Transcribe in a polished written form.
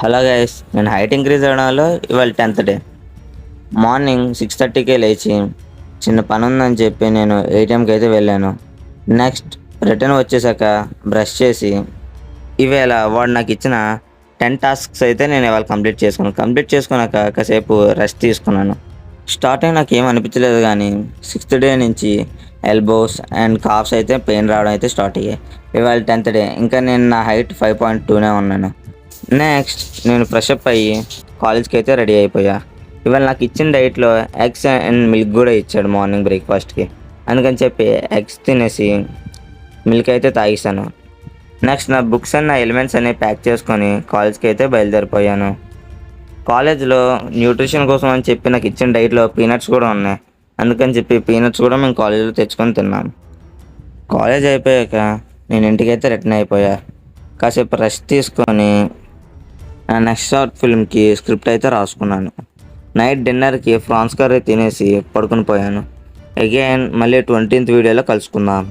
Hello guys, నేను height increase అవ్వడంలో ఇవాళ 10th day. Morning 6:30కే లేచి చిన్న పని ఉందని చెప్పి నేను ఏటీఎంకి అయితే వెళ్ళాను. నెక్స్ట్ రిటర్న్ వచ్చేసాక బ్రష్ చేసి ఇవాళ వాడు నాకు ఇచ్చిన 10 టాస్క్స్ అయితే నేను ఇవాళ కంప్లీట్ చేసుకున్నాక కాసేపు రెస్ట్ తీసుకున్నాను. స్టార్టింగ్ నాకు ఏం అనిపించలేదు, కానీ 6th డే నుంచి ఎల్బోస్ అండ్ కాఫ్స్ అయితే పెయిన్ రావడం అయితే స్టార్ట్ అయ్యాయి. ఇవాళ 10th డే, ఇంకా నేను నా హైట్ 5.2నే ఉన్నాను. నెక్స్ట్ నేను ఫ్రెష్ అప్ అయ్యి కాలేజ్కి అయితే రెడీ అయిపోయా. ఇవాళ నాకు ఇచ్చిన డైట్లో ఎగ్స్ అండ్ మిల్క్ కూడా ఇచ్చాడు మార్నింగ్ బ్రేక్ఫాస్ట్కి. అందుకని చెప్పి ఎగ్స్ తినేసి మిల్క్ అయితే తాగేసాను. నెక్స్ట్ నా బుక్స్ అండ్ నా ఎలిమెంట్స్ అన్నీ ప్యాక్ చేసుకొని కాలేజ్కి అయితే బయలుదేరిపోయాను. కాలేజ్లో న్యూట్రిషన్ కోసం అని చెప్పి నాకు ఇచ్చిన డైట్లో పీనట్స్ కూడా ఉన్నాయి. అందుకని చెప్పి పీనట్స్ కూడా మేము కాలేజ్లో తెచ్చుకొని తిన్నాం. కాలేజ్ అయిపోయాక నేను ఇంటికైతే రిటర్న్ అయిపోయా. కాసేపు రెస్ట్ తీసుకొని నా నెక్స్ట్ షార్ట్ ఫిల్మ్కి స్క్రిప్ట్ అయితే రాసుకున్నాను. నైట్ డిన్నర్కి ఫ్రాన్స్ కర్రీ తినేసి పడుకుని పోయాను. అగైన్ మళ్ళీ 20th వీడియోలో కలుసుకుందాం.